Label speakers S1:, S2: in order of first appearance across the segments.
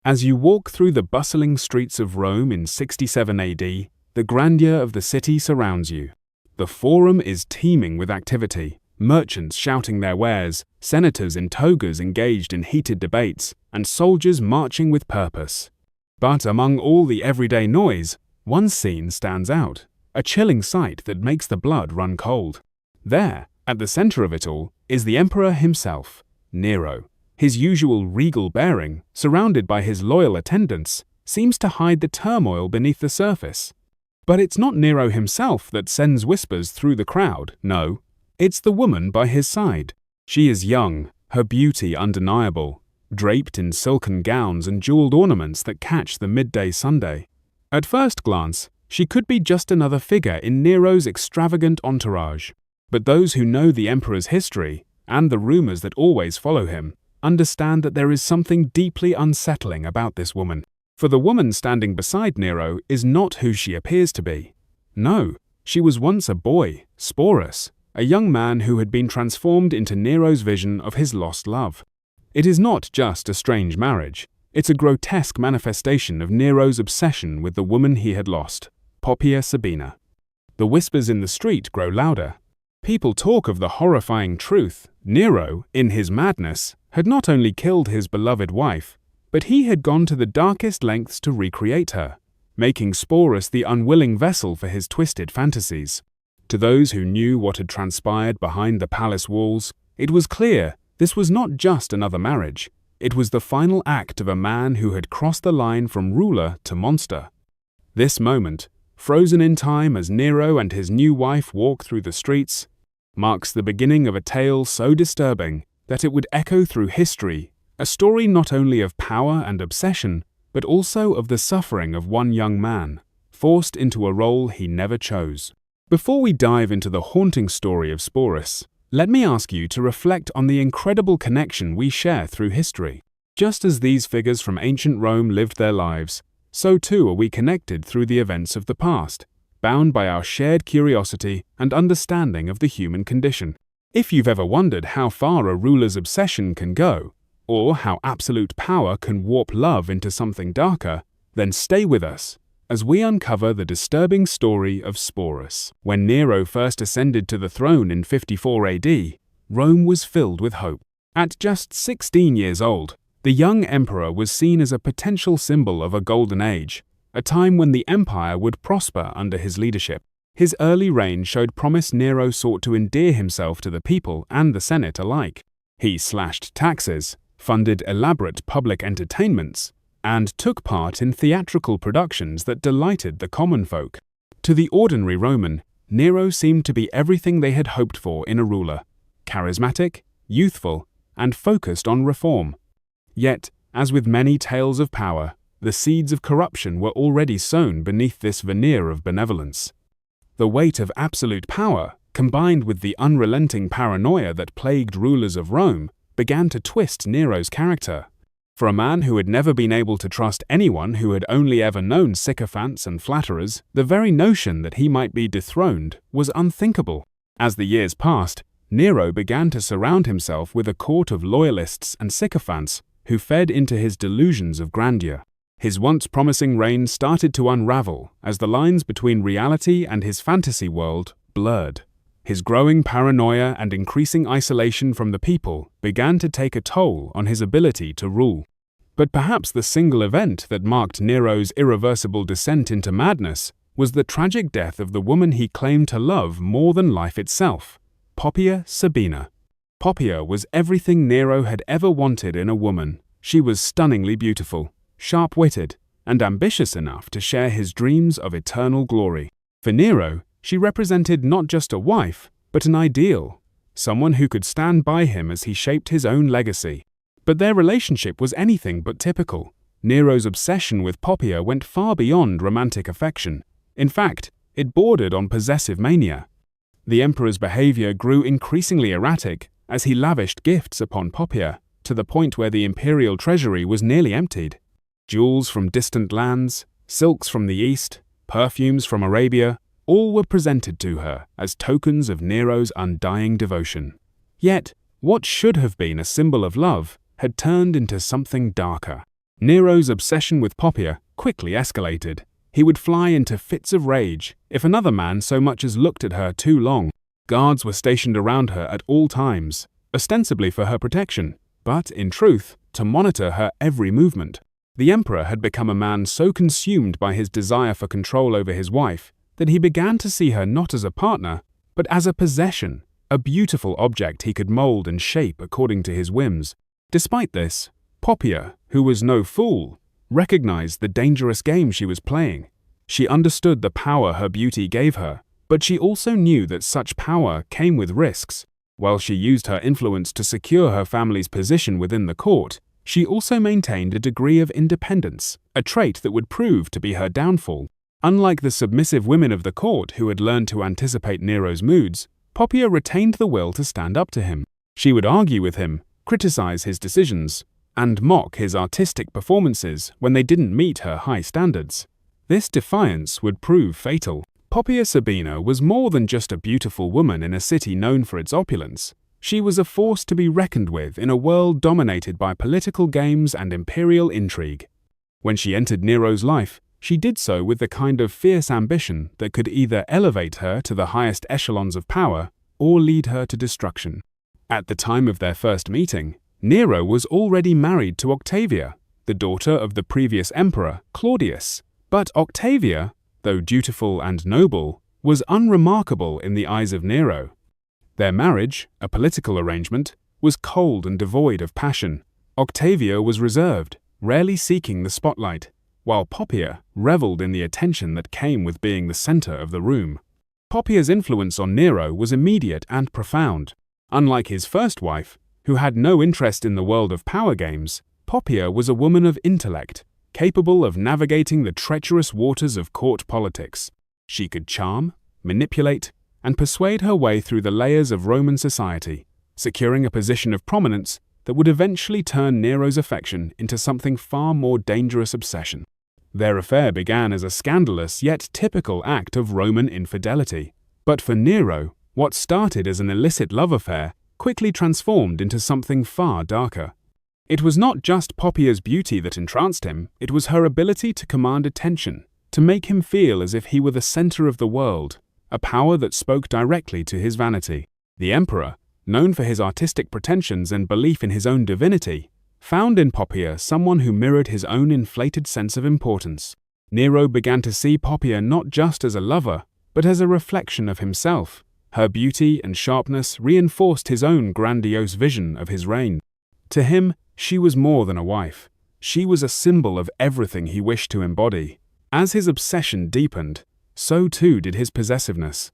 S1: As you walk through the bustling streets of Rome in 67 AD, the grandeur of the city surrounds you. The Forum is teeming with activity, merchants shouting their wares, senators in togas engaged in heated debates, and soldiers marching with purpose. But among all the everyday noise, one scene stands out, a chilling sight that makes the blood run cold. There, at the center of it all, is the emperor himself, Nero. His usual regal bearing, surrounded by his loyal attendants, seems to hide the turmoil beneath the surface. But it's not Nero himself that sends whispers through the crowd, no. It's the woman by his side. She is young, her beauty undeniable, draped in silken gowns and jeweled ornaments that catch the midday Sunday. At first glance, she could be just another figure in Nero's extravagant entourage. But those who know the emperor's history, and the rumors that always follow him, understand that there is something deeply unsettling about this woman. For the woman standing beside Nero is not who she appears to be. No, she was once a boy, Sporus, a young man who had been transformed into Nero's vision of his lost love. It is not just a strange marriage, it's a grotesque manifestation of Nero's obsession with the woman he had lost, Poppaea Sabina. The whispers in the street grow louder. People talk of the horrifying truth. Nero, in his madness, had not only killed his beloved wife, but he had gone to the darkest lengths to recreate her, making Sporus the unwilling vessel for his twisted fantasies. To those who knew what had transpired behind the palace walls, it was clear this was not just another marriage. It was the final act of a man who had crossed the line from ruler to monster. This moment, frozen in time as Nero and his new wife walk through the streets, marks the beginning of a tale so disturbing that it would echo through history, a story not only of power and obsession, but also of the suffering of one young man, forced into a role he never chose. Before we dive into the haunting story of Sporus, let me ask you to reflect on the incredible connection we share through history. Just as these figures from ancient Rome lived their lives, so too are we connected through the events of the past, bound by our shared curiosity and understanding of the human condition. If you've ever wondered how far a ruler's obsession can go, or how absolute power can warp love into something darker, then stay with us as we uncover the disturbing story of Sporus. When Nero first ascended to the throne in 54 AD, Rome was filled with hope. At just 16 years old, the young emperor was seen as a potential symbol of a golden age, a time when the empire would prosper under his leadership. His early reign showed promise. Nero sought to endear himself to the people and the Senate alike. He slashed taxes, funded elaborate public entertainments, and took part in theatrical productions that delighted the common folk. To the ordinary Roman, Nero seemed to be everything they had hoped for in a ruler: charismatic, youthful, and focused on reform. Yet, as with many tales of power, the seeds of corruption were already sown beneath this veneer of benevolence. The weight of absolute power, combined with the unrelenting paranoia that plagued rulers of Rome, began to twist Nero's character. For a man who had never been able to trust anyone, who had only ever known sycophants and flatterers, the very notion that he might be dethroned was unthinkable. As the years passed, Nero began to surround himself with a court of loyalists and sycophants who fed into his delusions of grandeur. His once promising reign started to unravel as the lines between reality and his fantasy world blurred. His growing paranoia and increasing isolation from the people began to take a toll on his ability to rule. But perhaps the single event that marked Nero's irreversible descent into madness was the tragic death of the woman he claimed to love more than life itself, Poppaea Sabina. Poppaea was everything Nero had ever wanted in a woman. She was stunningly beautiful, sharp-witted, and ambitious enough to share his dreams of eternal glory. For Nero, she represented not just a wife, but an ideal, someone who could stand by him as he shaped his own legacy. But their relationship was anything but typical. Nero's obsession with Poppaea went far beyond romantic affection. In fact, it bordered on possessive mania. The emperor's behavior grew increasingly erratic as he lavished gifts upon Poppaea, to the point where the imperial treasury was nearly emptied. Jewels from distant lands, silks from the east, perfumes from Arabia, all were presented to her as tokens of Nero's undying devotion. Yet, what should have been a symbol of love had turned into something darker. Nero's obsession with Poppaea quickly escalated. He would fly into fits of rage if another man so much as looked at her too long. Guards were stationed around her at all times, ostensibly for her protection, but, in truth, to monitor her every movement. The emperor had become a man so consumed by his desire for control over his wife that he began to see her not as a partner, but as a possession, a beautiful object he could mold and shape according to his whims. Despite this, Poppaea, who was no fool, recognized the dangerous game she was playing. She understood the power her beauty gave her, but she also knew that such power came with risks. While she used her influence to secure her family's position within the court, she also maintained a degree of independence, a trait that would prove to be her downfall. Unlike the submissive women of the court who had learned to anticipate Nero's moods, Poppaea retained the will to stand up to him. She would argue with him, criticize his decisions, and mock his artistic performances when they didn't meet her high standards. This defiance would prove fatal. Poppaea Sabina was more than just a beautiful woman in a city known for its opulence. She was a force to be reckoned with in a world dominated by political games and imperial intrigue. When she entered Nero's life, she did so with the kind of fierce ambition that could either elevate her to the highest echelons of power or lead her to destruction. At the time of their first meeting, Nero was already married to Octavia, the daughter of the previous emperor, Claudius. But Octavia, though dutiful and noble, was unremarkable in the eyes of Nero. Their marriage, a political arrangement, was cold and devoid of passion. Octavia was reserved, rarely seeking the spotlight, while Poppaea reveled in the attention that came with being the center of the room. Poppaea's influence on Nero was immediate and profound. Unlike his first wife, who had no interest in the world of power games, Poppaea was a woman of intellect, capable of navigating the treacherous waters of court politics. She could charm, manipulate, and persuade her way through the layers of Roman society, securing a position of prominence that would eventually turn Nero's affection into something far more dangerous obsession. Their affair began as a scandalous yet typical act of Roman infidelity. But for Nero, what started as an illicit love affair quickly transformed into something far darker. It was not just Poppaea's beauty that entranced him, it was her ability to command attention, to make him feel as if he were the center of the world, a power that spoke directly to his vanity. The emperor, known for his artistic pretensions and belief in his own divinity, found in Poppaea someone who mirrored his own inflated sense of importance. Nero began to see Poppaea not just as a lover, but as a reflection of himself. Her beauty and sharpness reinforced his own grandiose vision of his reign. To him, she was more than a wife. She was a symbol of everything he wished to embody. As his obsession deepened, so too did his possessiveness.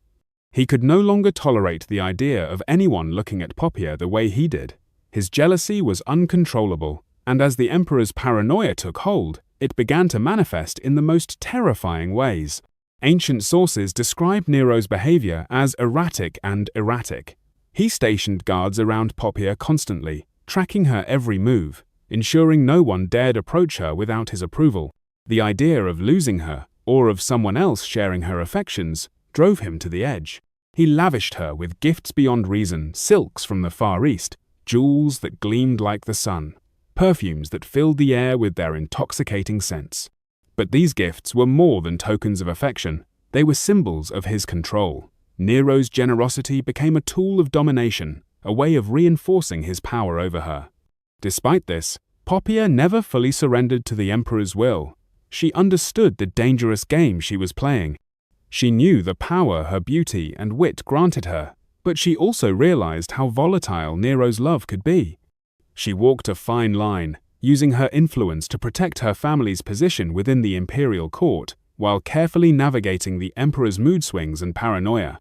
S1: He could no longer tolerate the idea of anyone looking at Poppaea the way he did. His jealousy was uncontrollable, and as the emperor's paranoia took hold, it began to manifest in the most terrifying ways. Ancient sources describe Nero's behavior as erratic and erratic. He stationed guards around Poppaea constantly, tracking her every move, ensuring no one dared approach her without his approval. The idea of losing her, or of someone else sharing her affections, drove him to the edge. He lavished her with gifts beyond reason, silks from the Far East, jewels that gleamed like the sun, perfumes that filled the air with their intoxicating scents. But these gifts were more than tokens of affection. They were symbols of his control. Nero's generosity became a tool of domination, a way of reinforcing his power over her. Despite this, Poppaea never fully surrendered to the emperor's will. She understood the dangerous game she was playing. She knew the power her beauty and wit granted her, but she also realized how volatile Nero's love could be. She walked a fine line, using her influence to protect her family's position within the imperial court, while carefully navigating the emperor's mood swings and paranoia.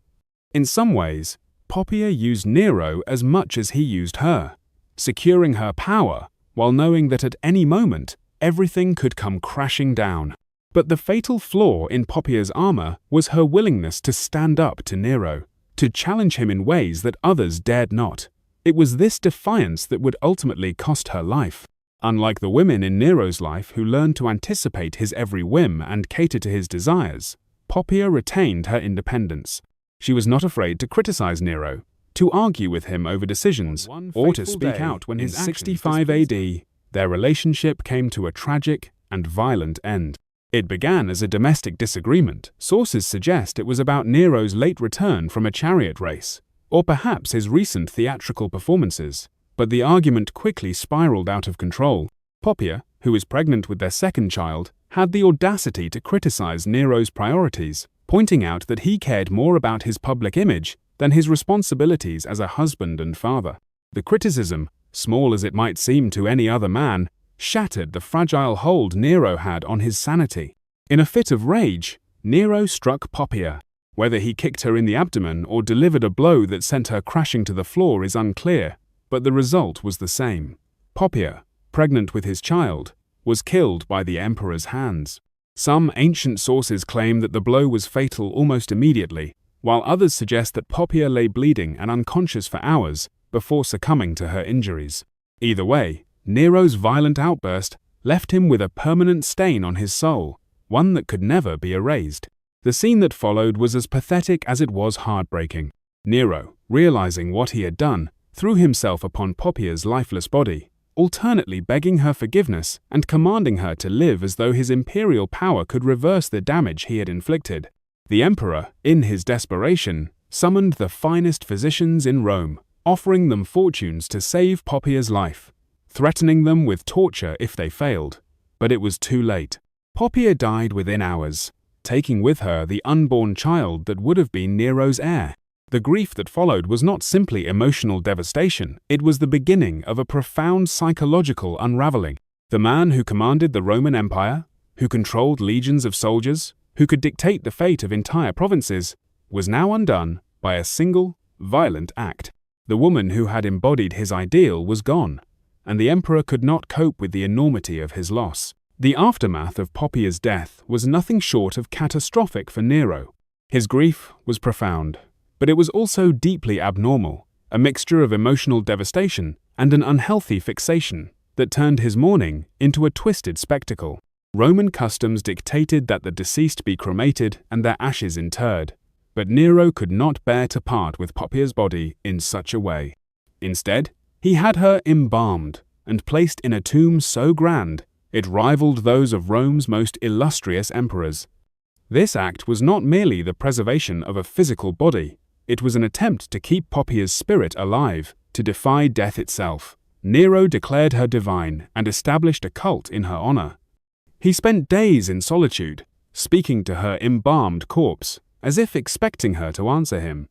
S1: In some ways, Poppaea used Nero as much as he used her, securing her power while knowing that at any moment, everything could come crashing down. But the fatal flaw in Poppaea's armor was her willingness to stand up to Nero, to challenge him in ways that others dared not. It was this defiance that would ultimately cost her life. Unlike the women in Nero's life who learned to anticipate his every whim and cater to his desires, Poppaea retained her independence. She was not afraid to criticize Nero, to argue with him over decisions, or to speak out when his 65 AD, their relationship came to a tragic and violent end. It began as a domestic disagreement. Sources suggest it was about Nero's late return from a chariot race, or perhaps his recent theatrical performances, but the argument quickly spiraled out of control. Poppaea, who was pregnant with their second child, had the audacity to criticize Nero's priorities, pointing out that he cared more about his public image than his responsibilities as a husband and father. The criticism, small as it might seem to any other man, shattered the fragile hold Nero had on his sanity. In a fit of rage, Nero struck Poppaea. Whether he kicked her in the abdomen or delivered a blow that sent her crashing to the floor is unclear, but the result was the same. Poppaea, pregnant with his child, was killed by the emperor's hands. Some ancient sources claim that the blow was fatal almost immediately, while others suggest that Poppaea lay bleeding and unconscious for hours before succumbing to her injuries. Either way, Nero's violent outburst left him with a permanent stain on his soul, one that could never be erased. The scene that followed was as pathetic as it was heartbreaking. Nero, realizing what he had done, threw himself upon Poppaea's lifeless body, alternately begging her forgiveness and commanding her to live as though his imperial power could reverse the damage he had inflicted. The emperor, in his desperation, summoned the finest physicians in Rome, offering them fortunes to save Poppaea's life, threatening them with torture if they failed. But it was too late. Poppaea died within hours, taking with her the unborn child that would have been Nero's heir. The grief that followed was not simply emotional devastation, it was the beginning of a profound psychological unraveling. The man who commanded the Roman Empire, who controlled legions of soldiers, who could dictate the fate of entire provinces, was now undone by a single, violent act. The woman who had embodied his ideal was gone, and the emperor could not cope with the enormity of his loss. The aftermath of Poppaea's death was nothing short of catastrophic for Nero. His grief was profound, but it was also deeply abnormal, a mixture of emotional devastation and an unhealthy fixation that turned his mourning into a twisted spectacle. Roman customs dictated that the deceased be cremated and their ashes interred, but Nero could not bear to part with Poppaea's body in such a way. Instead, he had her embalmed and placed in a tomb so grand it rivaled those of Rome's most illustrious emperors. This act was not merely the preservation of a physical body, it was an attempt to keep Poppaea's spirit alive, to defy death itself. Nero declared her divine and established a cult in her honor. He spent days in solitude, speaking to her embalmed corpse, as if expecting her to answer him.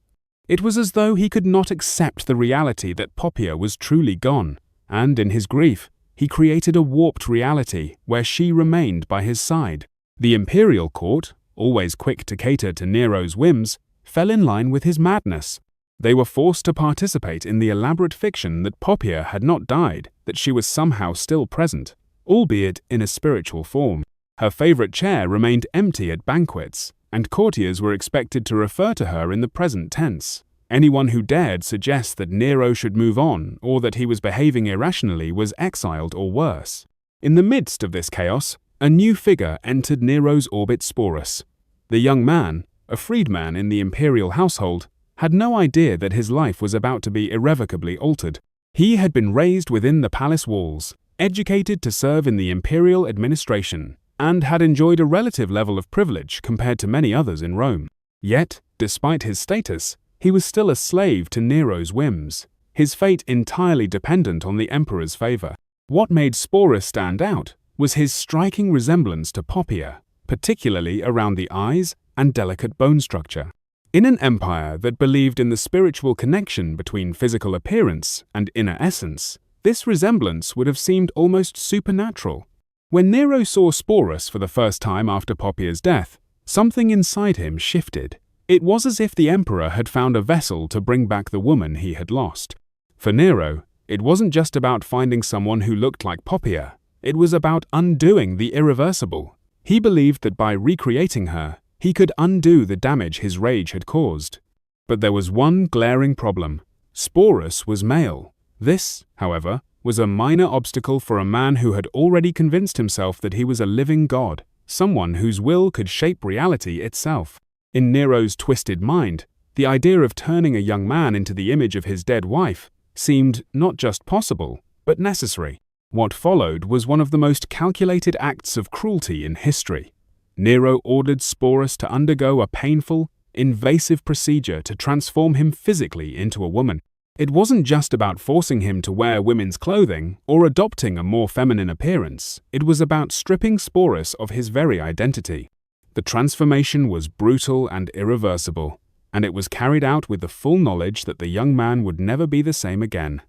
S1: It was as though he could not accept the reality that Poppaea was truly gone, and in his grief, he created a warped reality where she remained by his side. The imperial court, always quick to cater to Nero's whims, fell in line with his madness. They were forced to participate in the elaborate fiction that Poppaea had not died, that she was somehow still present, albeit in a spiritual form. Her favorite chair remained empty at banquets, and courtiers were expected to refer to her in the present tense. Anyone who dared suggest that Nero should move on or that he was behaving irrationally was exiled or worse. In the midst of this chaos, a new figure entered Nero's orbit: Sporus. The young man, a freedman in the imperial household, had no idea that his life was about to be irrevocably altered. He had been raised within the palace walls, educated to serve in the imperial administration, and had enjoyed a relative level of privilege compared to many others in Rome. Yet, despite his status, he was still a slave to Nero's whims, his fate entirely dependent on the emperor's favor. What made Sporus stand out was his striking resemblance to Poppaea, particularly around the eyes and delicate bone structure. In an empire that believed in the spiritual connection between physical appearance and inner essence, this resemblance would have seemed almost supernatural. When Nero saw Sporus for the first time after Poppaea's death, something inside him shifted. It was as if the emperor had found a vessel to bring back the woman he had lost. For Nero, it wasn't just about finding someone who looked like Poppaea, it was about undoing the irreversible. He believed that by recreating her, he could undo the damage his rage had caused. But there was one glaring problem. Sporus was male. This, however, was a minor obstacle for a man who had already convinced himself that he was a living god, someone whose will could shape reality itself. In Nero's twisted mind, the idea of turning a young man into the image of his dead wife seemed not just possible, but necessary. What followed was one of the most calculated acts of cruelty in history. Nero ordered Sporus to undergo a painful, invasive procedure to transform him physically into a woman. It wasn't just about forcing him to wear women's clothing or adopting a more feminine appearance. It was about stripping Sporus of his very identity. The transformation was brutal and irreversible, and it was carried out with the full knowledge that the young man would never be the same again.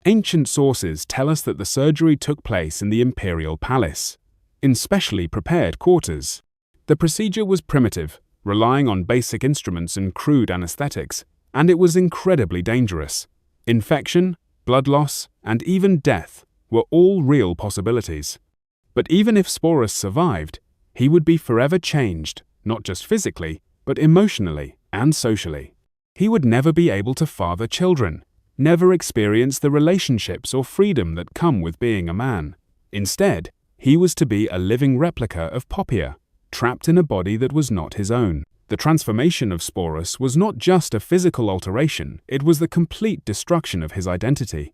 S1: Ancient sources tell us that the surgery took place in the imperial palace, in specially prepared quarters. The procedure was primitive, relying on basic instruments and crude anesthetics, and it was incredibly dangerous. Infection, blood loss, and even death were all real possibilities. But even if Sporus survived, he would be forever changed, not just physically, but emotionally and socially. He would never be able to father children, never experience the relationships or freedom that come with being a man. Instead, he was to be a living replica of Poppia, trapped in a body that was not his own. The transformation of Sporus was not just a physical alteration, it was the complete destruction of his identity.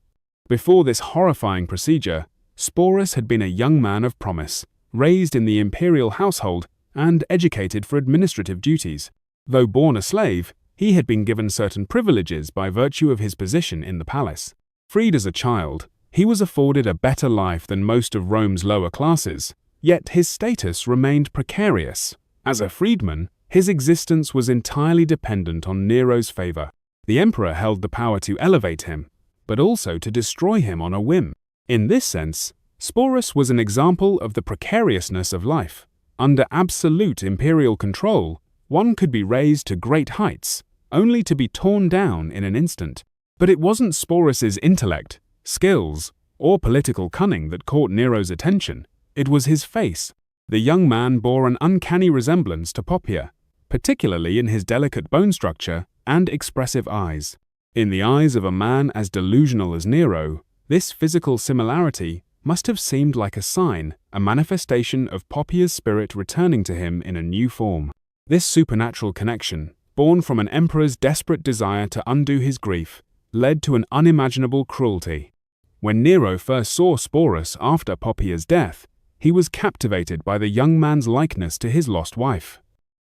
S1: Before this horrifying procedure, Sporus had been a young man of promise, raised in the imperial household and educated for administrative duties. Though born a slave, he had been given certain privileges by virtue of his position in the palace. Freed as a child, he was afforded a better life than most of Rome's lower classes, yet his status remained precarious. As a freedman, his existence was entirely dependent on Nero's favor. The emperor held the power to elevate him, but also to destroy him on a whim. In this sense, Sporus was an example of the precariousness of life. Under absolute imperial control, one could be raised to great heights, only to be torn down in an instant. But it wasn't Sporus's intellect, skills, or political cunning that caught Nero's attention. It was his face. The young man bore an uncanny resemblance to Poppia, particularly in his delicate bone structure and expressive eyes. In the eyes of a man as delusional as Nero, this physical similarity must have seemed like a sign, a manifestation of Poppia's spirit returning to him in a new form. This supernatural connection, born from an emperor's desperate desire to undo his grief, led to an unimaginable cruelty. When Nero first saw Sporus after Poppia's death, he was captivated by the young man's likeness to his lost wife.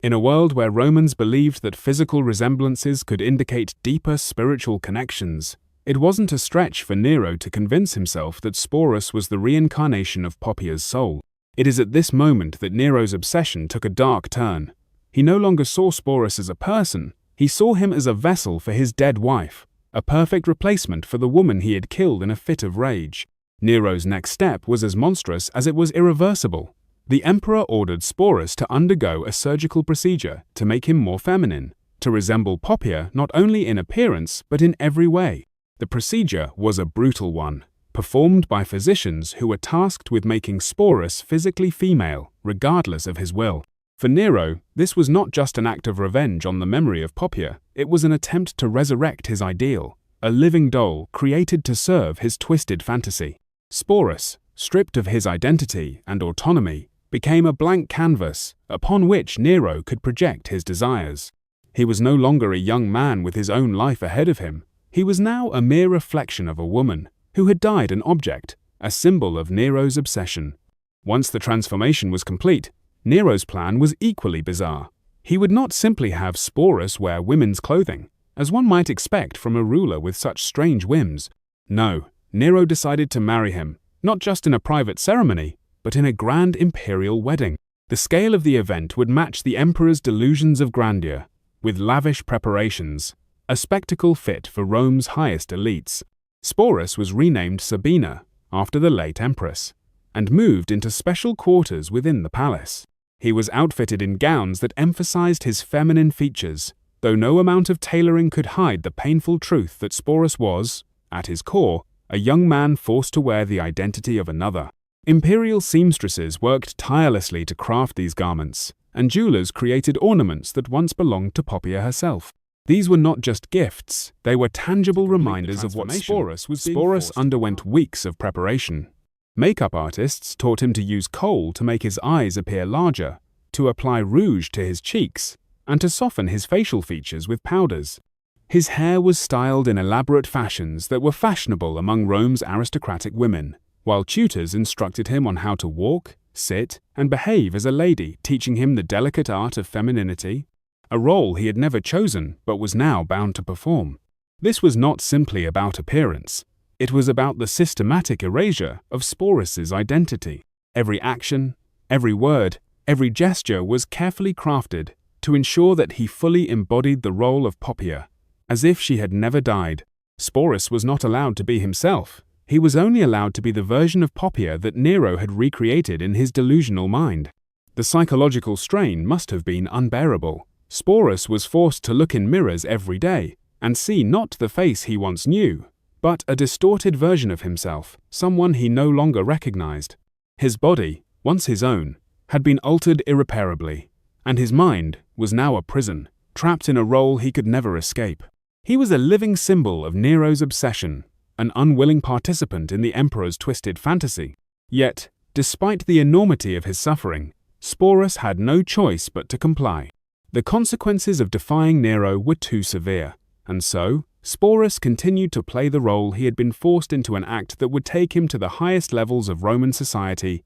S1: In a world where Romans believed that physical resemblances could indicate deeper spiritual connections, it wasn't a stretch for Nero to convince himself that Sporus was the reincarnation of Poppia's soul. It is at this moment that Nero's obsession took a dark turn. He no longer saw Sporus as a person, he saw him as a vessel for his dead wife, a perfect replacement for the woman he had killed in a fit of rage. Nero's next step was as monstrous as it was irreversible. The emperor ordered Sporus to undergo a surgical procedure to make him more feminine, to resemble Poppia not only in appearance but in every way. The procedure was a brutal one, performed by physicians who were tasked with making Sporus physically female, regardless of his will. For Nero, this was not just an act of revenge on the memory of Poppia, it was an attempt to resurrect his ideal, a living doll created to serve his twisted fantasy. Sporus, stripped of his identity and autonomy, became a blank canvas upon which Nero could project his desires. He was no longer a young man with his own life ahead of him. He was now a mere reflection of a woman who had died an object, a symbol of Nero's obsession. Once the transformation was complete, Nero's plan was equally bizarre. He would not simply have Sporus wear women's clothing, as one might expect from a ruler with such strange whims. No, Nero decided to marry him, not just in a private ceremony, but in a grand imperial wedding. The scale of the event would match the emperor's delusions of grandeur, with lavish preparations, a spectacle fit for Rome's highest elites. Sporus was renamed Sabina, after the late empress, and moved into special quarters within the palace. He was outfitted in gowns that emphasized his feminine features, though no amount of tailoring could hide the painful truth that Sporus was, at his core, a young man forced to wear the identity of another. Imperial seamstresses worked tirelessly to craft these garments, and jewelers created ornaments that once belonged to Poppia herself. These were not just gifts, they were tangible reminders of what Sporus was being forced. Sporus underwent weeks of preparation. Makeup artists taught him to use kohl to make his eyes appear larger, to apply rouge to his cheeks, and to soften his facial features with powders. His hair was styled in elaborate fashions that were fashionable among Rome's aristocratic women. while tutors instructed him on how to walk, sit, and behave as a lady, teaching him the delicate art of femininity, a role he had never chosen but was now bound to perform. This was not simply about appearance. It was about the systematic erasure of Sporus's identity. Every action, every word, every gesture was carefully crafted to ensure that he fully embodied the role of Poppaea, as if she had never died. Sporus was not allowed to be himself. He was only allowed to be the version of Poppaea that Nero had recreated in his delusional mind. The psychological strain must have been unbearable. Sporus was forced to look in mirrors every day and see not the face he once knew, but a distorted version of himself, someone he no longer recognized. His body, once his own, had been altered irreparably, and his mind was now a prison, trapped in a role he could never escape. He was a living symbol of Nero's obsession, an unwilling participant in the emperor's twisted fantasy. Yet, despite the enormity of his suffering, Sporus had no choice but to comply. The consequences of defying Nero were too severe, and so, Sporus continued to play the role he had been forced into, an act that would take him to the highest levels of Roman society,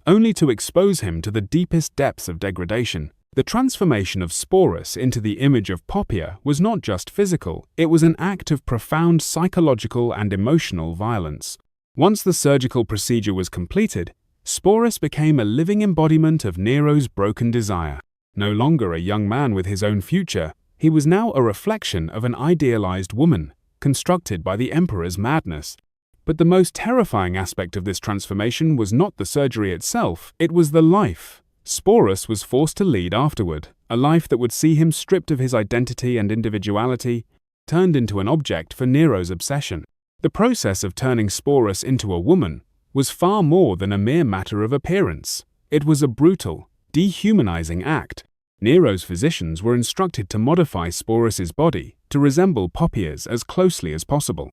S1: only to expose him to the deepest depths of degradation. The transformation of Sporus into the image of Poppaea was not just physical, it was an act of profound psychological and emotional violence. Once the surgical procedure was completed, Sporus became a living embodiment of Nero's broken desire. No longer a young man with his own future, he was now a reflection of an idealized woman, constructed by the emperor's madness. But the most terrifying aspect of this transformation was not the surgery itself, it was the life Sporus was forced to lead afterward, a life that would see him stripped of his identity and individuality, turned into an object for Nero's obsession. The process of turning Sporus into a woman was far more than a mere matter of appearance. It was a brutal, dehumanizing act. Nero's physicians were instructed to modify Sporus's body to resemble Poppaea's as closely as possible.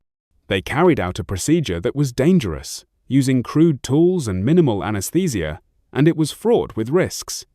S1: They carried out a procedure that was dangerous, using crude tools and minimal anesthesia, and it was fraught with risks.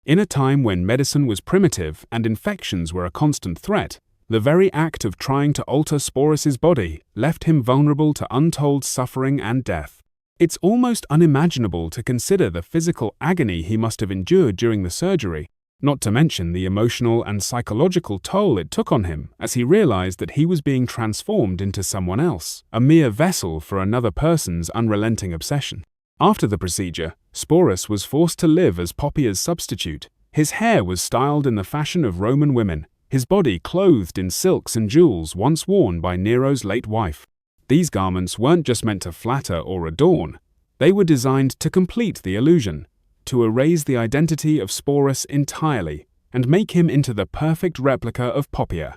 S1: In a time when medicine was primitive and infections were a constant threat, the very act of trying to alter Sporus's body left him vulnerable to untold suffering and death. It's almost unimaginable to consider the physical agony he must have endured during the surgery, not to mention the emotional and psychological toll it took on him as he realized that he was being transformed into someone else, a mere vessel for another person's unrelenting obsession. After the procedure, Sporus was forced to live as Poppaea's substitute. His hair was styled in the fashion of Roman women, his body clothed in silks and jewels once worn by Nero's late wife. These garments weren't just meant to flatter or adorn, they were designed to complete the illusion, to erase the identity of Sporus entirely and make him into the perfect replica of Poppaea.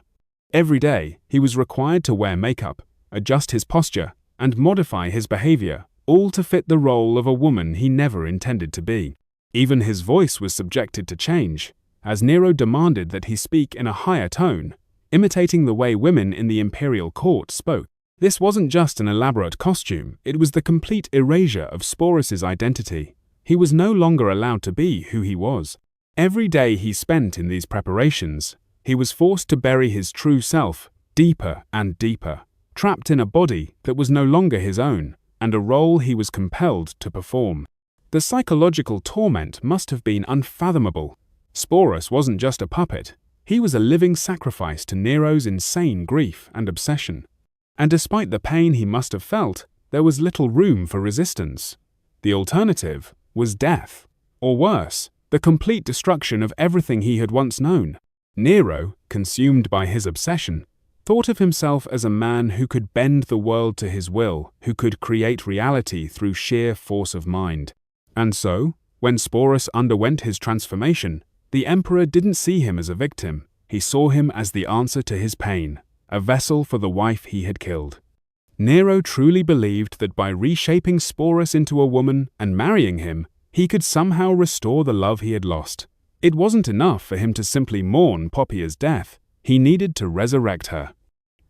S1: Every day, he was required to wear makeup, adjust his posture, and modify his behavior, all to fit the role of a woman he never intended to be. Even his voice was subjected to change, as Nero demanded that he speak in a higher tone, imitating the way women in the imperial court spoke. This wasn't just an elaborate costume, it was the complete erasure of Sporus's identity. He was no longer allowed to be who he was. Every day he spent in these preparations, he was forced to bury his true self deeper and deeper, trapped in a body that was no longer his own, and a role he was compelled to perform. The psychological torment must have been unfathomable. Sporus wasn't just a puppet, he was a living sacrifice to Nero's insane grief and obsession. And despite the pain he must have felt, there was little room for resistance. The alternative was death, or worse, the complete destruction of everything he had once known. Nero, consumed by his obsession, thought of himself as a man who could bend the world to his will, who could create reality through sheer force of mind. And so, when Sporus underwent his transformation, the emperor didn't see him as a victim, he saw him as the answer to his pain, a vessel for the wife he had killed. Nero truly believed that by reshaping Sporus into a woman and marrying him, he could somehow restore the love he had lost. It wasn't enough for him to simply mourn Poppaea's death, he needed to resurrect her.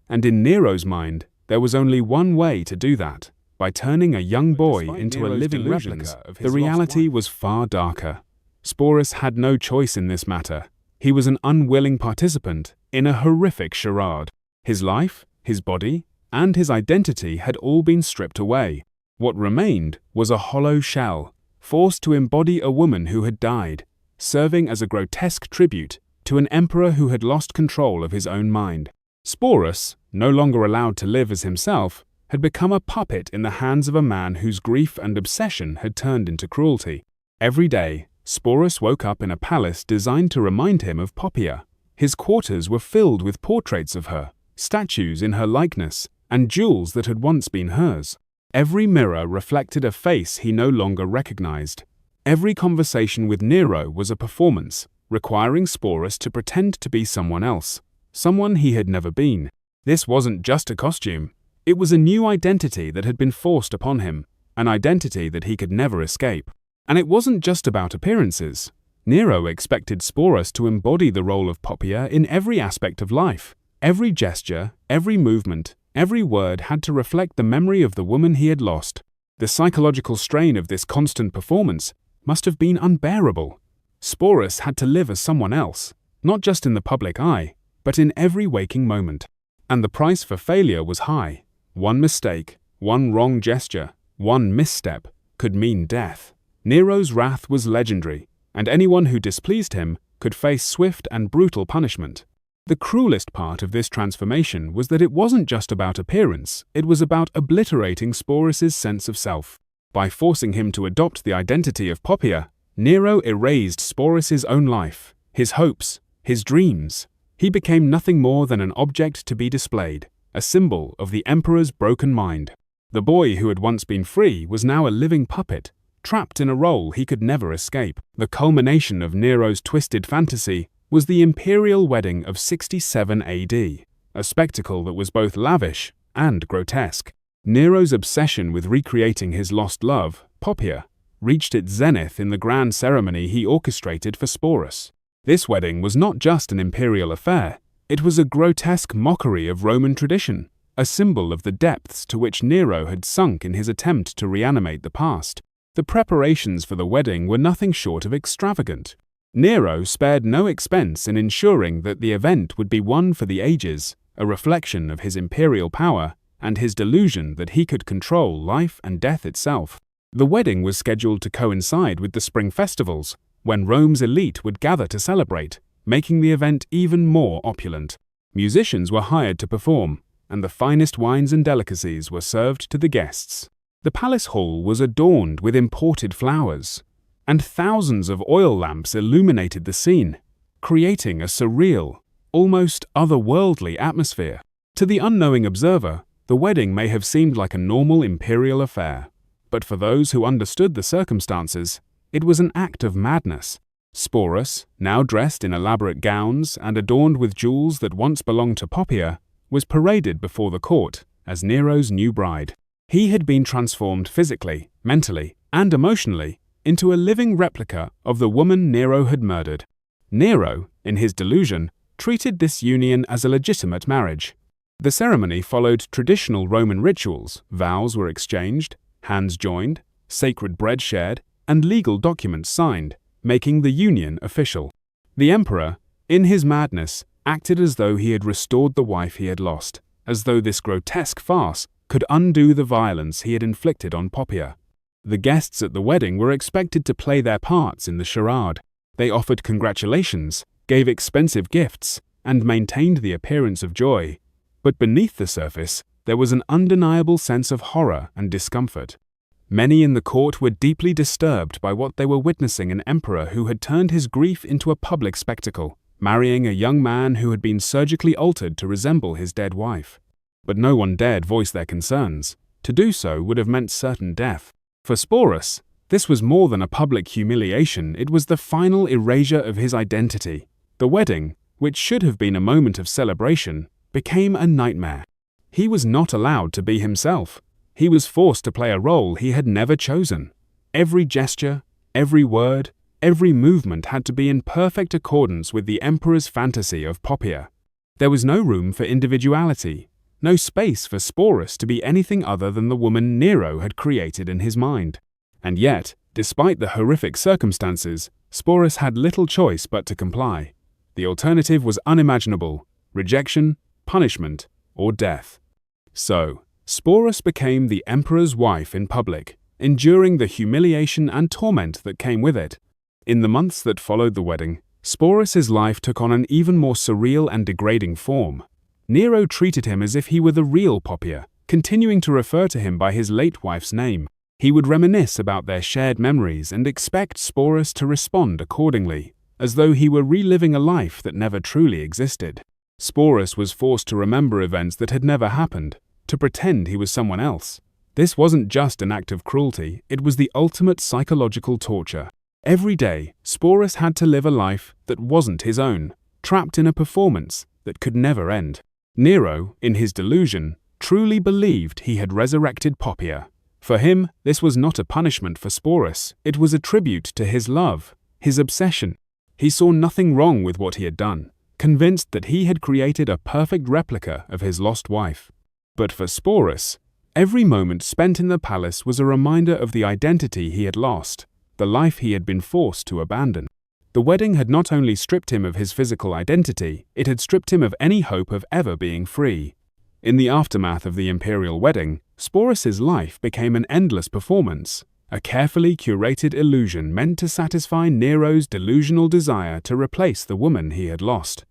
S1: And in Nero's mind, there was only one way to do that, by turning a young boy into a living replica of his. The reality was far darker. Sporus had no choice in this matter. He was an unwilling participant in a horrific charade. His life, his body, and his identity had all been stripped away. What remained was a hollow shell, forced to embody a woman who had died, serving as a grotesque tribute to an emperor who had lost control of his own mind. Sporus, no longer allowed to live as himself, had become a puppet in the hands of a man whose grief and obsession had turned into cruelty. Every day, Sporus woke up in a palace designed to remind him of Poppaea. His quarters were filled with portraits of her, statues in her likeness, and jewels that had once been hers. Every mirror reflected a face he no longer recognized. Every conversation with Nero was a performance, requiring Sporus to pretend to be someone else, someone he had never been. This wasn't just a costume. It was a new identity that had been forced upon him, an identity that he could never escape. And it wasn't just about appearances. Nero expected Sporus to embody the role of Poppaea in every aspect of life. Every gesture, every movement, every word had to reflect the memory of the woman he had lost. The psychological strain of this constant performance must have been unbearable. Sporus had to live as someone else, not just in the public eye, but in every waking moment. And the price for failure was high. One mistake, one wrong gesture, one misstep could mean death. Nero's wrath was legendary, and anyone who displeased him could face swift and brutal punishment. The cruelest part of this transformation was that it wasn't just about appearance, it was about obliterating Sporus's sense of self. By forcing him to adopt the identity of Poppaea, Nero erased Sporus's own life, his hopes, his dreams. He became nothing more than an object to be displayed, a symbol of the emperor's broken mind. The boy who had once been free was now a living puppet, trapped in a role he could never escape. The culmination of Nero's twisted fantasy was the imperial wedding of 67 AD, a spectacle that was both lavish and grotesque. Nero's obsession with recreating his lost love, Poppaea, reached its zenith in the grand ceremony he orchestrated for Sporus. This wedding was not just an imperial affair, it was a grotesque mockery of Roman tradition, a symbol of the depths to which Nero had sunk in his attempt to reanimate the past. The preparations for the wedding were nothing short of extravagant. Nero spared no expense in ensuring that the event would be one for the ages, a reflection of his imperial power and his delusion that he could control life and death itself. The wedding was scheduled to coincide with the spring festivals, when Rome's elite would gather to celebrate, making the event even more opulent. Musicians were hired to perform, and the finest wines and delicacies were served to the guests. The palace hall was adorned with imported flowers, and thousands of oil lamps illuminated the scene, creating a surreal, almost otherworldly atmosphere. To the unknowing observer, the wedding may have seemed like a normal imperial affair, but for those who understood the circumstances, it was an act of madness. Sporus, now dressed in elaborate gowns and adorned with jewels that once belonged to Poppaea, was paraded before the court as Nero's new bride. He had been transformed physically, mentally, and emotionally into a living replica of the woman Nero had murdered. Nero, in his delusion, treated this union as a legitimate marriage. The ceremony followed traditional Roman rituals. Vows were exchanged, hands joined, sacred bread shared, and legal documents signed, making the union official. The emperor, in his madness, acted as though he had restored the wife he had lost, as though this grotesque farce could undo the violence he had inflicted on Poppaea. The guests at the wedding were expected to play their parts in the charade. They offered congratulations, gave expensive gifts, and maintained the appearance of joy. But beneath the surface, there was an undeniable sense of horror and discomfort. Many in the court were deeply disturbed by what they were witnessing: an emperor who had turned his grief into a public spectacle, marrying a young man who had been surgically altered to resemble his dead wife. But no one dared voice their concerns. To do so would have meant certain death. For Sporus, this was more than a public humiliation, it was the final erasure of his identity. The wedding, which should have been a moment of celebration, became a nightmare. He was not allowed to be himself. He was forced to play a role he had never chosen. Every gesture, every word, every movement had to be in perfect accordance with the emperor's fantasy of Poppaea. There was no room for individuality, no space for Sporus to be anything other than the woman Nero had created in his mind. And yet, despite the horrific circumstances, Sporus had little choice but to comply. The alternative was unimaginable: rejection, punishment, or death. So, Sporus became the emperor's wife in public, enduring the humiliation and torment that came with it. In the months that followed the wedding, Sporus's life took on an even more surreal and degrading form. Nero treated him as if he were the real Poppia, continuing to refer to him by his late wife's name. He would reminisce about their shared memories and expect Sporus to respond accordingly, as though he were reliving a life that never truly existed. Sporus was forced to remember events that had never happened, to pretend he was someone else. This wasn't just an act of cruelty, it was the ultimate psychological torture. Every day, Sporus had to live a life that wasn't his own, trapped in a performance that could never end. Nero, in his delusion, truly believed he had resurrected Poppia. For him, this was not a punishment for Sporus, it was a tribute to his love, his obsession. He saw nothing wrong with what he had done, convinced that he had created a perfect replica of his lost wife. But for Sporus, every moment spent in the palace was a reminder of the identity he had lost, the life he had been forced to abandon. The wedding had not only stripped him of his physical identity, it had stripped him of any hope of ever being free. In the aftermath of the imperial wedding, Sporus's life became an endless performance, a carefully curated illusion meant to satisfy Nero's delusional desire to replace the woman he had lost.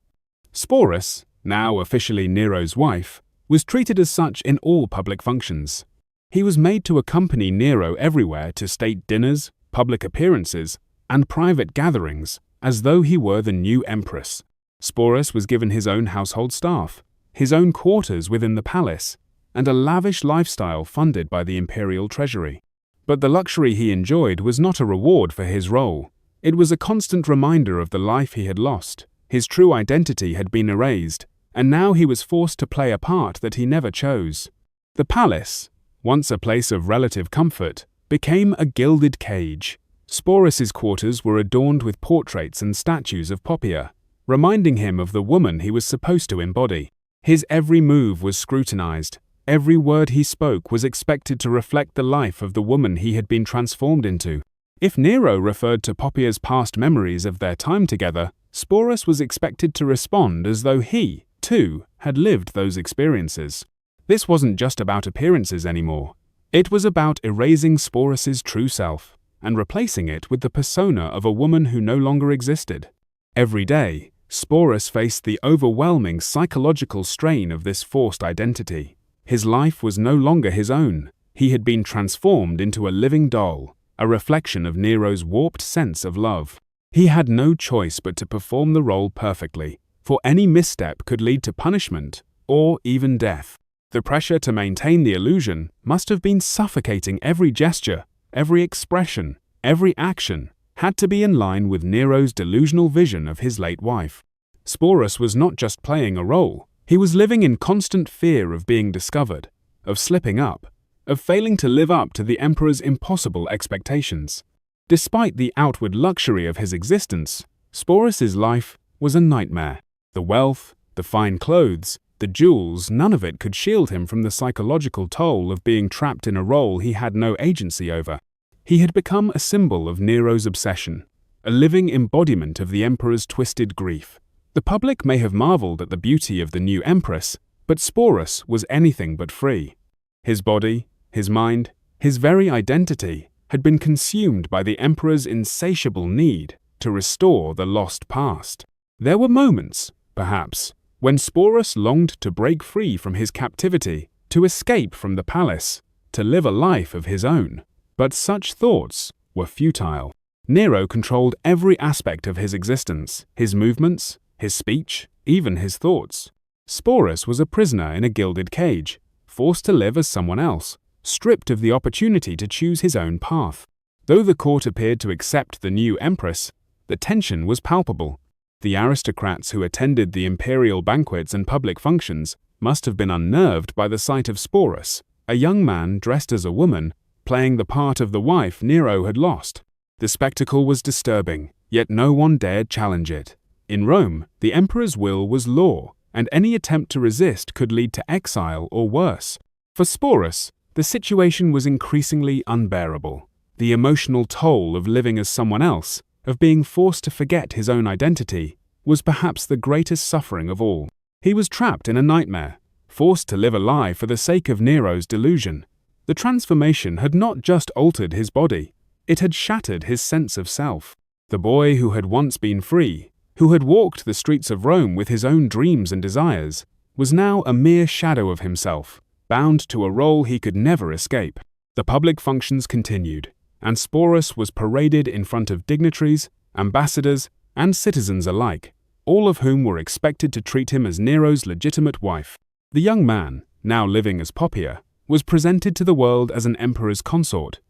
S1: Sporus, now officially Nero's wife, was treated as such in all public functions. He was made to accompany Nero everywhere to state dinners, public appearances, and private gatherings, as though he were the new empress. Sporus was given his own household staff, his own quarters within the palace, and a lavish lifestyle funded by the imperial treasury. But the luxury he enjoyed was not a reward for his role. It was a constant reminder of the life he had lost. His true identity had been erased, and now he was forced to play a part that he never chose. The palace, once a place of relative comfort, became a gilded cage. Sporus's quarters were adorned with portraits and statues of Poppia, reminding him of the woman he was supposed to embody. His every move was scrutinized. Every word he spoke was expected to reflect the life of the woman he had been transformed into. If Nero referred to Poppia's past memories of their time together, Sporus was expected to respond as though he, too, had lived those experiences. This wasn't just about appearances anymore. It was about erasing Sporus's true self and replacing it with the persona of a woman who no longer existed. Every day, Sporus faced the overwhelming psychological strain of this forced identity. His life was no longer his own. He had been transformed into a living doll, a reflection of Nero's warped sense of love. He had no choice but to perform the role perfectly, for any misstep could lead to punishment or even death. The pressure to maintain the illusion must have been suffocating. Every gesture, every expression, every action had to be in line with Nero's delusional vision of his late wife. Sporus was not just playing a role, he was living in constant fear of being discovered, of slipping up, of failing to live up to the emperor's impossible expectations. Despite the outward luxury of his existence, Sporus's life was a nightmare. The wealth, the fine clothes, the jewels, none of it could shield him from the psychological toll of being trapped in a role he had no agency over. He had become a symbol of Nero's obsession, a living embodiment of the emperor's twisted grief. The public may have marveled at the beauty of the new empress, but Sporus was anything but free. His body, his mind, his very identity had been consumed by the emperor's insatiable need to restore the lost past. There were moments, perhaps, when Sporus longed to break free from his captivity, to escape from the palace, to live a life of his own. But such thoughts were futile. Nero controlled every aspect of his existence, his movements, his speech, even his thoughts. Sporus was a prisoner in a gilded cage, forced to live as someone else, stripped of the opportunity to choose his own path. Though the court appeared to accept the new empress, the tension was palpable. The aristocrats who attended the imperial banquets and public functions must have been unnerved by the sight of Sporus, a young man dressed as a woman, playing the part of the wife Nero had lost. The spectacle was disturbing, yet no one dared challenge it. In Rome, the emperor's will was law, and any attempt to resist could lead to exile or worse. For Sporus, the situation was increasingly unbearable. The emotional toll of living as someone else, of being forced to forget his own identity, was perhaps the greatest suffering of all. He was trapped in a nightmare, forced to live a lie for the sake of Nero's delusion. The transformation had not just altered his body, it had shattered his sense of self. The boy who had once been free, who had walked the streets of Rome with his own dreams and desires, was now a mere shadow of himself, bound to a role he could never escape. The public functions continued, and Sporus was paraded in front of dignitaries, ambassadors, and citizens alike, all of whom were expected to treat him as Nero's legitimate wife. The young man, now living as Poppia, was presented to the world as an emperor's consort,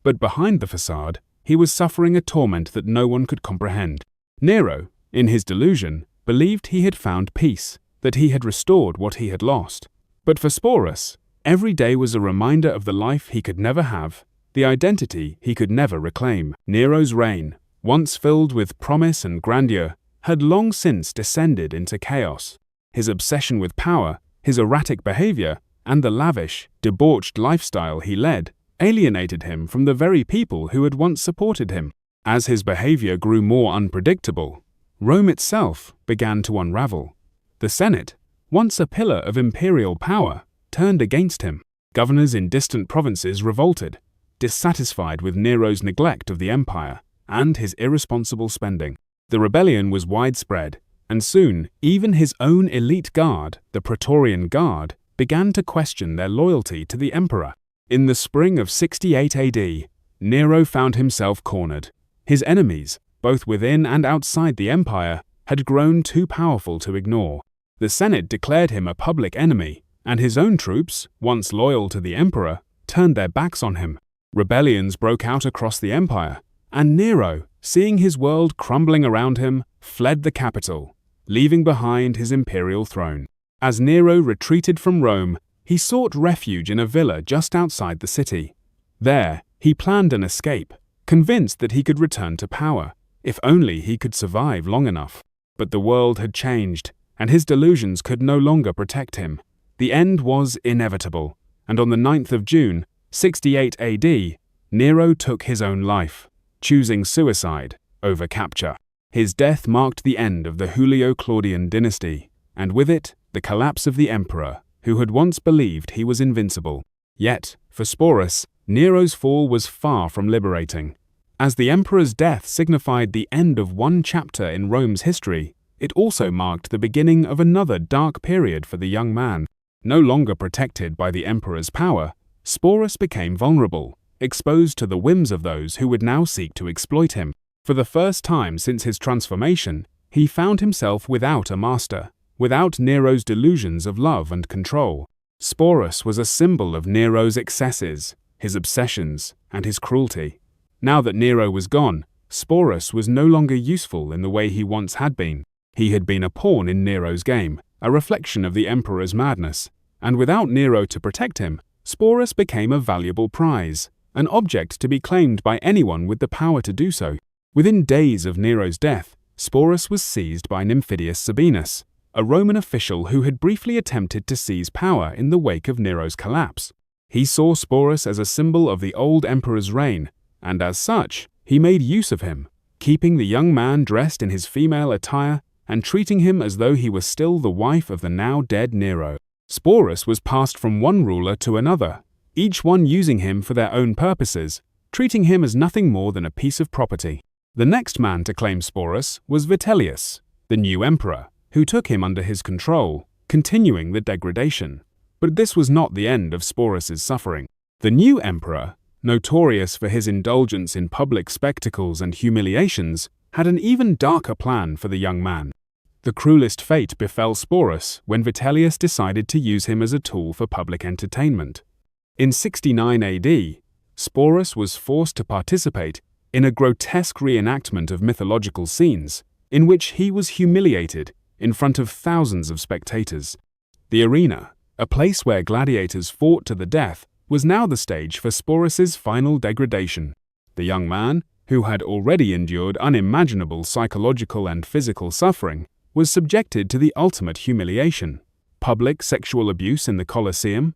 S1: but behind the facade, he was suffering a torment that no one could comprehend. Nero, in his delusion, believed he had found peace, that he had restored what he had lost. But for Sporus, every day was a reminder of the life he could never have, the identity he could never reclaim. Nero's reign, once filled with promise and grandeur, had long since descended into chaos. His obsession with power, his erratic behavior, and the lavish, debauched lifestyle he led alienated him from the very people who had once supported him. As his behavior grew more unpredictable, Rome itself began to unravel. The Senate, once a pillar of imperial power, turned against him. Governors in distant provinces revolted, dissatisfied with Nero's neglect of the empire and his irresponsible spending. The rebellion was widespread, and soon even his own elite guard, the Praetorian Guard, began to question their loyalty to the emperor. In the spring of 68 AD, Nero found himself cornered. His enemies, both within and outside the empire, had grown too powerful to ignore. The Senate declared him a public enemy, and his own troops, once loyal to the emperor, turned their backs on him. Rebellions broke out across the empire, and Nero, seeing his world crumbling around him, fled the capital, leaving behind his imperial throne. As Nero retreated from Rome, he sought refuge in a villa just outside the city. There, he planned an escape, convinced that he could return to power, if only he could survive long enough. But the world had changed, and his delusions could no longer protect him. The end was inevitable, and on the 9th of June, 68 AD, Nero took his own life, choosing suicide over capture. His death marked the end of the Julio-Claudian dynasty, and with it, the collapse of the emperor, who had once believed he was invincible. Yet, for Sporus, Nero's fall was far from liberating. As the emperor's death signified the end of one chapter in Rome's history, it also marked the beginning of another dark period for the young man. No longer protected by the emperor's power, Sporus became vulnerable, exposed to the whims of those who would now seek to exploit him. For the first time since his transformation, he found himself without a master, without Nero's delusions of love and control. Sporus was a symbol of Nero's excesses, his obsessions, and his cruelty. Now that Nero was gone, Sporus was no longer useful in the way he once had been. He had been a pawn in Nero's game, a reflection of the emperor's madness, and without Nero to protect him, Sporus became a valuable prize, an object to be claimed by anyone with the power to do so. Within days of Nero's death, Sporus was seized by Nymphidius Sabinus, a Roman official who had briefly attempted to seize power in the wake of Nero's collapse. He saw Sporus as a symbol of the old emperor's reign, and as such, he made use of him, keeping the young man dressed in his female attire and treating him as though he was still the wife of the now dead Nero. Sporus was passed from one ruler to another, each one using him for their own purposes, treating him as nothing more than a piece of property. The next man to claim Sporus was Vitellius, the new emperor, who took him under his control, continuing the degradation. But this was not the end of Sporus's suffering. The new emperor, notorious for his indulgence in public spectacles and humiliations, had an even darker plan for the young man. The cruelest fate befell Sporus when Vitellius decided to use him as a tool for public entertainment. In 69 AD, Sporus was forced to participate in a grotesque reenactment of mythological scenes, in which he was humiliated in front of thousands of spectators. The arena, a place where gladiators fought to the death, was now the stage for Sporus's final degradation. The young man, who had already endured unimaginable psychological and physical suffering, was subjected to the ultimate humiliation: public sexual abuse in the Colosseum,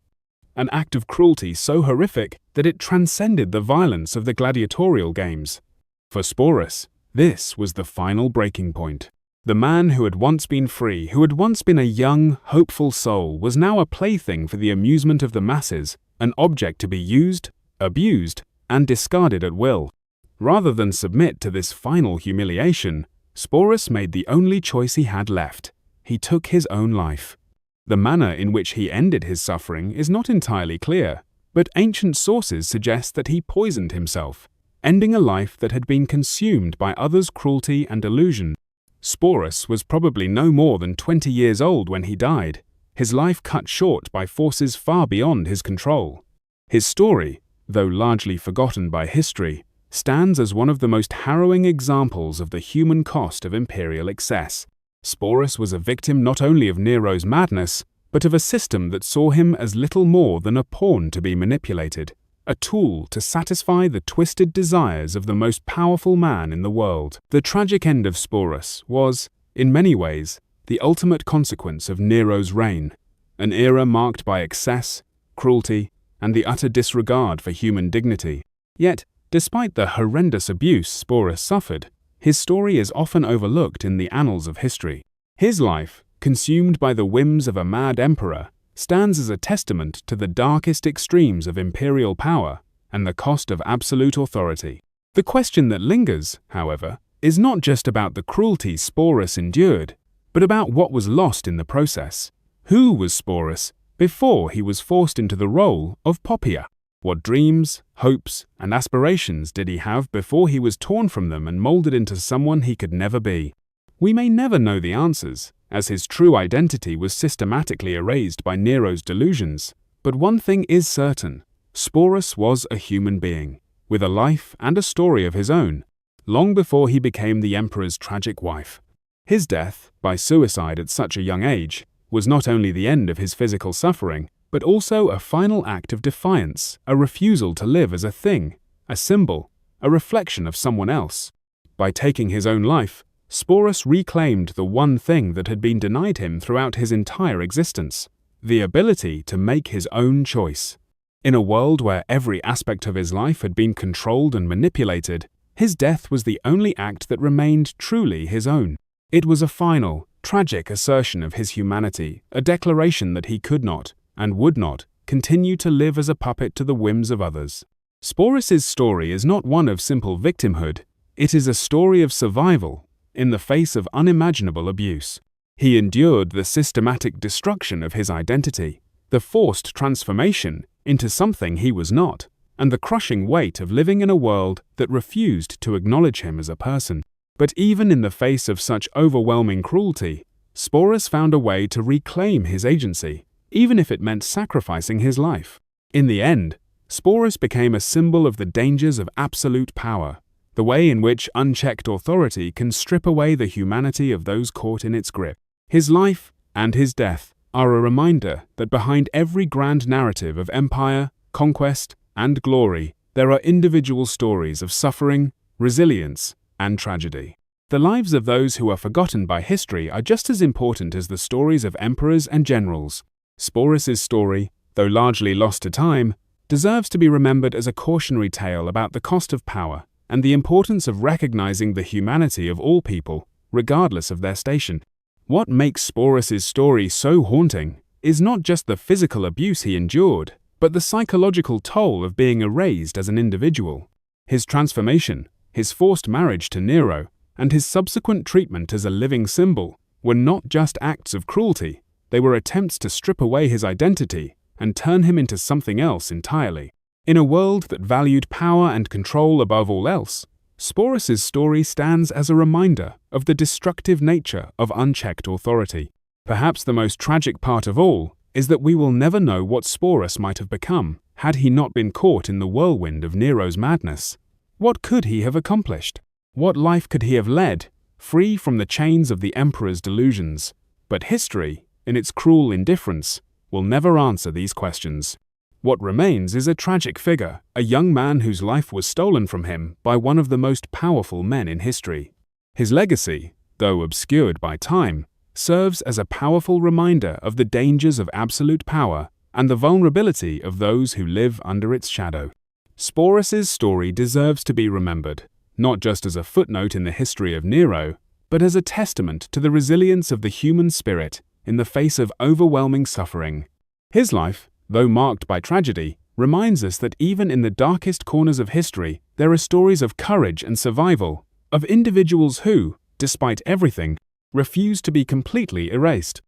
S1: an act of cruelty so horrific that it transcended the violence of the gladiatorial games. For Sporus, this was the final breaking point. The man who had once been free, who had once been a young, hopeful soul, was now a plaything for the amusement of the masses, an object to be used, abused, and discarded at will. Rather than submit to this final humiliation, Sporus made the only choice he had left. He took his own life. The manner in which he ended his suffering is not entirely clear, but ancient sources suggest that he poisoned himself, ending a life that had been consumed by others' cruelty and delusion. Sporus was probably no more than 20 years old when he died, his life cut short by forces far beyond his control. His story, though largely forgotten by history, stands as one of the most harrowing examples of the human cost of imperial excess. Sporus was a victim not only of Nero's madness, but of a system that saw him as little more than a pawn to be manipulated, a tool to satisfy the twisted desires of the most powerful man in the world. The tragic end of Sporus was, in many ways, the ultimate consequence of Nero's reign, an era marked by excess, cruelty, and the utter disregard for human dignity. Yet, despite the horrendous abuse Sporus suffered, his story is often overlooked in the annals of history. His life, consumed by the whims of a mad emperor, stands as a testament to the darkest extremes of imperial power and the cost of absolute authority. The question that lingers, however, is not just about the cruelty Sporus endured, but about what was lost in the process. Who was Sporus before he was forced into the role of Poppia? What dreams, hopes, and aspirations did he have before he was torn from them and molded into someone he could never be? We may never know the answers, as his true identity was systematically erased by Nero's delusions. But one thing is certain: Sporus was a human being, with a life and a story of his own, long before he became the emperor's tragic wife. His death, by suicide at such a young age, was not only the end of his physical suffering, but also a final act of defiance, a refusal to live as a thing, a symbol, a reflection of someone else. By taking his own life, Sporus reclaimed the one thing that had been denied him throughout his entire existence: the ability to make his own choice. In a world where every aspect of his life had been controlled and manipulated, his death was the only act that remained truly his own. It was a final, tragic assertion of his humanity, a declaration that he could not, and would not, continue to live as a puppet to the whims of others. Sporus's story is not one of simple victimhood, it is a story of survival in the face of unimaginable abuse. He endured the systematic destruction of his identity, the forced transformation into something he was not, and the crushing weight of living in a world that refused to acknowledge him as a person. But even in the face of such overwhelming cruelty, Sporus found a way to reclaim his agency, even if it meant sacrificing his life. In the end, Sporus became a symbol of the dangers of absolute power, the way in which unchecked authority can strip away the humanity of those caught in its grip. His life and his death are a reminder that behind every grand narrative of empire, conquest, and glory, there are individual stories of suffering, resilience, and tragedy. The lives of those who are forgotten by history are just as important as the stories of emperors and generals. Sporus's story, though largely lost to time, deserves to be remembered as a cautionary tale about the cost of power and the importance of recognizing the humanity of all people, regardless of their station. What makes Sporus's story so haunting is not just the physical abuse he endured, but the psychological toll of being erased as an individual. His transformation, his forced marriage to Nero, and his subsequent treatment as a living symbol were not just acts of cruelty, they were attempts to strip away his identity and turn him into something else entirely. In a world that valued power and control above all else, Sporus's story stands as a reminder of the destructive nature of unchecked authority. Perhaps the most tragic part of all is that we will never know what Sporus might have become had he not been caught in the whirlwind of Nero's madness. What could he have accomplished? What life could he have led, free from the chains of the emperor's delusions? But history, in its cruel indifference, will never answer these questions. What remains is a tragic figure, a young man whose life was stolen from him by one of the most powerful men in history. His legacy, though obscured by time, serves as a powerful reminder of the dangers of absolute power and the vulnerability of those who live under its shadow. Sporus's story deserves to be remembered, not just as a footnote in the history of Nero, but but as a testament to the resilience of the human spirit in the face of overwhelming suffering. His life, though marked by tragedy, reminds us that even in the darkest corners of history, there are stories of courage and survival, of individuals who, despite everything, refuse to be completely erased.